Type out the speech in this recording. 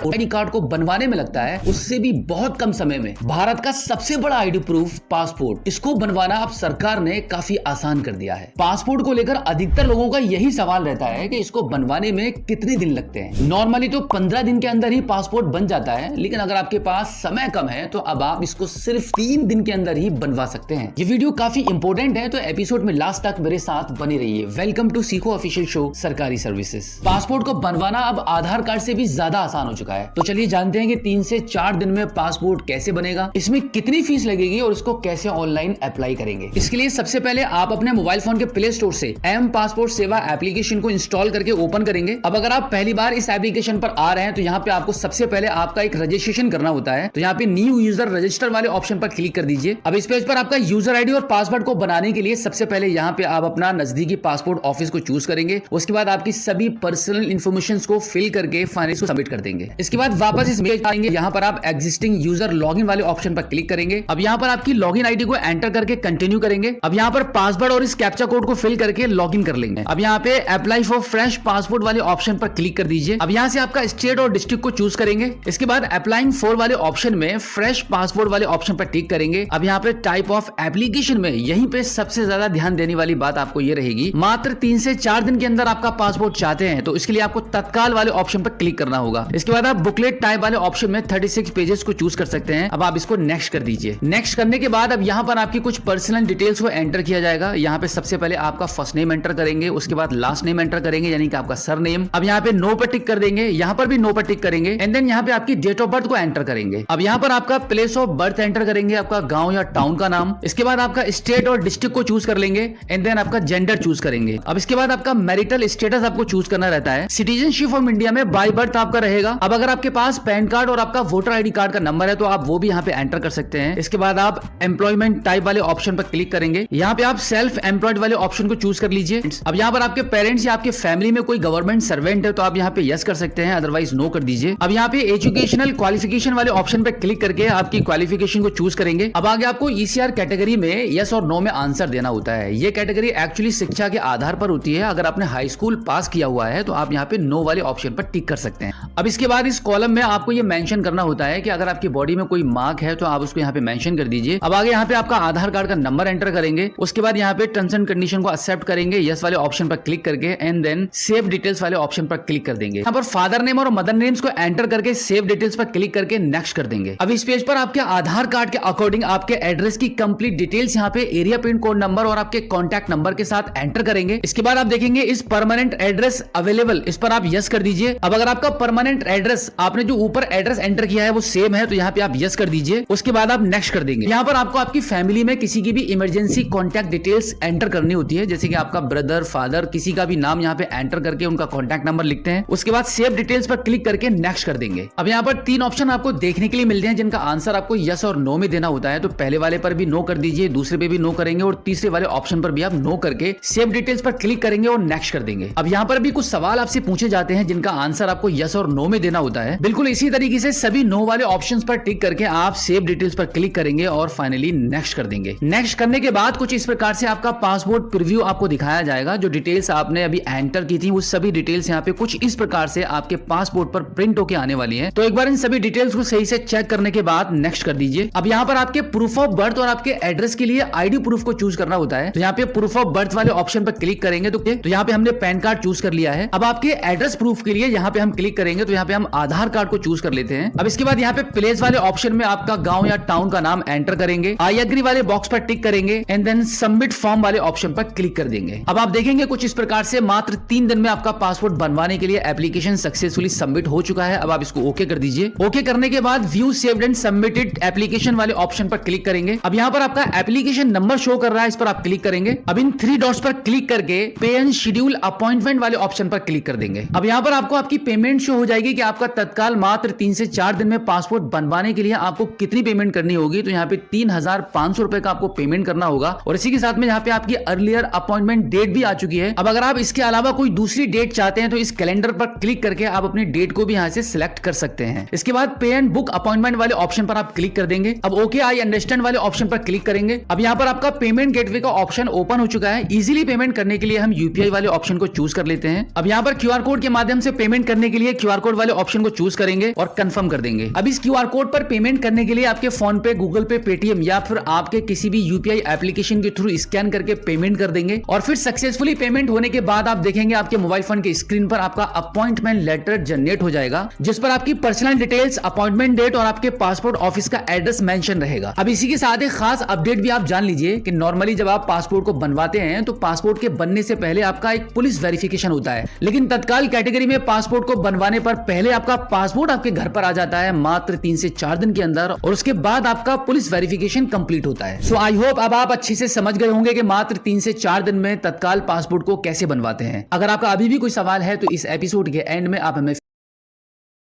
ID card को बनवाने में लगता है उससे भी बहुत कम समय में भारत का सबसे बड़ा आईडी प्रूफ पासपोर्ट, इसको बनवाना अब सरकार ने काफी आसान कर दिया है। पासपोर्ट को लेकर अधिकतर लोगों का यही सवाल रहता है कि इसको बनवाने में कितने दिन लगते हैं। नॉर्मली तो 15 दिन के अंदर ही पासपोर्ट बन जाता है, लेकिन अगर आपके पास समय कम है तो अब आप इसको सिर्फ 3 दिन के अंदर ही बनवा सकते हैं। ये वीडियो काफी इंपॉर्टेंट है, तो एपिसोड में लास्ट तक मेरे साथ बने रहिए। वेलकम टू सीखो ऑफिशियल शो सरकारी सर्विसेज। पासपोर्ट को बनवाना अब आधार कार्ड से भी ज्यादा आसान हो चुका है। तो चलिए जानते हैं कि 3 से 4 दिन में पासपोर्ट कैसे बनेगा, इसमें कितनी फीस लगेगी और इसको कैसे ऑनलाइन अप्लाई करेंगे। इसके लिए सबसे पहले आप अपने मोबाइल फोन के प्ले स्टोर से एम पासपोर्ट सेवा एप्लीकेशन को इंस्टॉल करके ओपन करेंगे। अब अगर आप पहली बार इस एप्लीकेशन पर आ रहे हैं तो यहाँ पे आपको सबसे पहले आपका एक रजिस्ट्रेशन करना होता है। तो यहाँ पे न्यू यूजर रजिस्टर वाले ऑप्शन पर क्लिक कर दीजिए। अब इस पेज पर आपका यूजर आईडी और पासवर्ड को बनाने के लिए सबसे पहले यहाँ पे आप अपना नजदीकी पासपोर्ट ऑफिस को चूज करेंगे। उसके बाद आपकी सभी पर्सनल इन्फॉर्मेशन को फिल करके फाइनली इसको सबमिट कर देंगे। इसके बाद वापस इस पेज आएंगे, यहाँ पर आप एग्जिस्टिंग यूजर लॉगिन वाले ऑप्शन पर क्लिक करेंगे। अब यहाँ पर आपकी लॉगिन आईडी को एंटर करके कंटिन्यू करेंगे। अब यहाँ पर पासवर्ड और इस कैप्चा कोड को फिल करके लॉगिन कर लेंगे। अब यहाँ पे अप्लाई फॉर फ्रेश पासपोर्ट वाले ऑप्शन पर क्लिक कर दीजिए। अब यहाँ से आपका स्टेट और डिस्ट्रिक्ट को चूज करेंगे। इसके बाद अप्लाइंग फॉर वाले ऑप्शन में फ्रेश पासपोर्ट वाले ऑप्शन पर टिक करेंगे। अब यहाँ पे टाइप ऑफ एप्लीकेशन में यहीं पे सबसे ज्यादा ध्यान देने वाली बात आपको ये रहेगी, मात्र 3 से 4 दिन के अंदर आपका पासपोर्ट चाहते हैं तो इसके लिए आपको तत्काल वाले ऑप्शन पर क्लिक करना होगा। इसके बाद आप बुकलेट टाइप वाले ऑप्शन में 36 पेजेस को चूज कर सकते हैं। अब आप इसको नेक्स्ट कर दीजिए। नेक्स्ट करने के बाद अब यहाँ पर आपकी कुछ पर्सनल डिटेल्स को एंटर किया जाएगा। यहाँ पे सबसे पहले आपका फर्स्ट नेम एंटर करेंगे, उसके बाद लास्ट नेम एंटर करेंगे यानी कि आपका सरनेम। अब यहाँ पे नो पर टिक कर देंगे, यहाँ पर भी नो पर टिक करेंगे एंड देन यहाँ पे आपकी डेट ऑफ बर्थ को एंटर करेंगे। अब यहाँ पर आपका प्लेस ऑफ बर्थ एंटर करेंगे, आपका गांव या टाउन का नाम। इसके बाद आपका स्टेट और डिस्ट्रिक्ट को चूज कर लेंगे एंड देन आपका जेंडर चूज करेंगे। अब इसके बाद आपका मैरिटल स्टेटस आपको चूज करना रहता है। सिटीजनशिप ऑफ इंडिया में बाय बर्थ आपका रहेगा। अब अगर आपके पास पैन कार्ड और आपका वोटर आईडी कार्ड का नंबर है तो आप वो भी यहाँ पे एंटर कर सकते हैं। इसके बाद आप एम्प्लॉयमेंट टाइप वाले ऑप्शन पर क्लिक करेंगे। यहाँ पे आप सेल्फ एम्प्लॉयड वाले ऑप्शन को चूज कर लीजिए। अब यहाँ पर आपके पेरेंट्स या आपके फैमिली में कोई गवर्नमेंट सर्वेंट है तो आप यहाँ पे यस कर सकते हैं, अदरवाइज नो कर दीजिए। अब यहाँ पे एजुकेशनल क्वालिफिकेशन वाले ऑप्शन पर क्लिक करके आपकी क्वालिफिकेशन को चूज करेंगे। अब आगे आपको ईसीआर कैटेगरी में यस और नो में आंसर देना होता है। ये कैटेगरी एक्चुअली शिक्षा के आधार पर होती है। अगर आपने हाई स्कूल पास किया हुआ है तो आप यहाँ पे नो वाले ऑप्शन पर टिक कर सकते हैं। अब इसके बाद इस कॉलम में आपको ये मेंशन करना होता है कि अगर आपकी बॉडी में कोई मार्क है तो आप उसको यहाँ पे मेंशन कर दीजिए। अब आगे यहाँ पे आपका आधार कार्ड का नंबर एंटर करेंगे। उसके बाद यहाँ पे टर्म्स एंड कंडीशन को एक्सेप्ट करेंगे यस वाले ऑप्शन पर क्लिक करके एंड देन सेव डिटेल्स वाले ऑप्शन पर क्लिक कर देंगे। यहाँ पर फादर नेम और मदर नेम्स को एंटर करके सेव डिटेल्स पर क्लिक करके नेक्स्ट कर देंगे। अब इस पेज पर आपके आधार कार्ड के अकॉर्डिंग आपके एड्रेस की कंप्लीट डिटेल्स यहाँ पे एरिया पिन कोड नंबर और आपके कॉन्टैक्ट नंबर के साथ एंटर करेंगे। इसके बाद आप देखेंगे इस परमानेंट एड्रेस अवेलेबल, इस पर आप यस कर दीजिए। अब अगर आपका परमानेंट एड्रेस आपने जो ऊपर एड्रेस एंटर किया है वो सेम है तो यहाँ पे आप यस कर दीजिए। उसके बाद आप नेक्स्ट कर देंगे। यहाँ पर आपको आपकी फैमिली में किसी की भी इमरजेंसी कॉन्टैक्ट डिटेल्स एंटर करनी होती है, जैसे कि आपका ब्रदर, फादर, किसी का भी नाम यहाँ पे एंटर करके उनका कॉन्टैक्ट नंबर लिखते हैं। उसके बाद सेव डिटेल्स पर क्लिक करके नेक्स्ट कर देंगे। अब यहाँ पर 3 ऑप्शन आपको देखने के लिए मिलते हैं जिनका आंसर आपको यस और नो में देना होता है। तो पहले वाले पर भी नो कर दीजिए, दूसरे पे भी नो करेंगे और तीसरे वाले ऑप्शन पर भी आप नो करके सेव डिटेल्स पर क्लिक करेंगे और नेक्स्ट कर देंगे। अब यहाँ पर भी कुछ सवाल आपसे पूछे जाते हैं जिनका आंसर आपको यस और नो में देना होता है। बिल्कुल इसी तरीके से सभी नो वाले ऑप्शंस पर टिक करके आप सेव डिटेल्स पर क्लिक करेंगे और फाइनली नेक्स्ट कर देंगे। नेक्स्ट करने के बाद कुछ इस प्रकार से आपका पासपोर्ट प्रीव्यू आपको दिखाया जाएगा। जो डिटेल्स आपने अभी एंटर की थी वो सभी डिटेल्स यहाँ पे कुछ इस प्रकार से आपके पासपोर्ट पर प्रिंट होके आने वाली है। तो एक बार इन सभी डिटेल्स को सही से चेक करने के बाद नेक्स्ट कर दीजिए। अब यहाँ पर आपके प्रूफ ऑफ बर्थ और आपके एड्रेस के लिए आईडी प्रूफ को चूज करना होता है। तो यहाँ पे प्रूफ ऑफ बर्थ वाले ऑप्शन पर क्लिक करेंगे तो यहाँ पे हमने पैन कार्ड चूज कर लिया है। अब आपके एड्रेस प्रूफ के लिए यहाँ पे हम क्लिक करेंगे तो यहाँ पे हम आधार कार्ड को चूज कर लेते हैं। अब इसके बाद यहाँ पे प्लेस वाले ऑप्शन में आपका गांव या टाउन का नाम एंटर करेंगे, आई एग्री वाले बॉक्स पर टिक करेंगे एंड देन सबमिट फॉर्म वाले ऑप्शन पर क्लिक कर देंगे। अब आप देखेंगे कुछ इस प्रकार से मात्र 3 दिन में आपका पासपोर्ट बनवाने के लिए एप्लीकेशन सक्सेसफुली सबमिट हो चुका है। अब आप इसको ओके कर दीजिए। ओके करने के बाद view saved and submitted application वाले ऑप्शन पर क्लिक करेंगे। अब यहाँ पर आपका एप्लीकेशन नंबर शो कर रहा है, इस पर आप क्लिक करेंगे। अब इन 3 डॉट्स पर क्लिक करके पे एंड शेड्यूल अपॉइंटमेंट वाले ऑप्शन पर क्लिक कर देंगे। अब यहाँ पर आपको आपकी पेमेंट शो हो जाएगी कि आपका तत्काल मात्र 3 से 4 दिन में पासपोर्ट बनवाने के लिए आपको कितनी पेमेंट करनी होगी। तो यहाँ पे 3,500 रुपए का आपको पेमेंट करना होगा और इसी के साथ में यहाँ पे आपकी अर्लियर अपॉइंटमेंट डेट भी आ चुकी है। अब अगर आप इसके अलावा कोई दूसरी डेट चाहते हैं तो इस कैलेंडर पर क्लिक करके आप अपनी डेट को भी यहाँ से सिलेक्ट कर सकते हैं। इसके बाद पे एंड बुक अपॉइंटमेंट वाले ऑप्शन पर आप क्लिक कर देंगे। अब ओके आई अंडरस्टैंड वाले ऑप्शन पर क्लिक करेंगे। अब यहाँ पर आपका पेमेंट गेटवे का ऑप्शन ओपन हो चुका है। इजीली पेमेंट करने के लिए हम यूपीआई वाले ऑप्शन को चूज कर लेते हैं। अब यहाँ पर क्यूआर कोड के माध्यम से पेमेंट करने के लिए क्यूआर कोड वाले ऑप्शन को चूज करेंगे और कंफर्म कर देंगे। अब इस क्यूआर कोड पर पेमेंट करने के लिए आपके फोन पे, गूगल पे, पेटीएम या फिर आपके किसी भी यूपीआई एप्लीकेशन के थ्रू स्कैन करके पेमेंट कर देंगे और फिर सक्सेसफुली पेमेंट होने के बाद आप देखेंगे आपके मोबाइल फोन की स्क्रीन पर आपका अपॉइंटमेंट लेटर जनरेट हो जाएगा, जिस पर आपकी पर्सनल डिटेल्स, अपॉइंटमेंट डेट और आपके पासपोर्ट ऑफिस का एड्रेस मेंशन रहेगा। अब इसी के साथ एक खास अपडेट भी आप जान लीजिए कि नॉर्मली जब आप पासपोर्ट को बनवाते हैं तो पासपोर्ट के बनने से पहले आपका एक पुलिस वेरिफिकेशन होता है, लेकिन तत्काल कैटेगरी में पासपोर्ट को बनवाने पर पहले आपका पासपोर्ट आपके घर पर आ जाता है मात्र 3 से 4 दिन के अंदर और उसके बाद आपका पुलिस वेरिफिकेशन कंप्लीट होता है। सो आई होप अब आप अच्छे से समझ गए होंगे कि मात्र 3 से 4 दिन में तत्काल पासपोर्ट को कैसे बनवाते हैं। अगर आपका अभी भी कोई सवाल है तो इस एपिसोड के एंड में आप हमें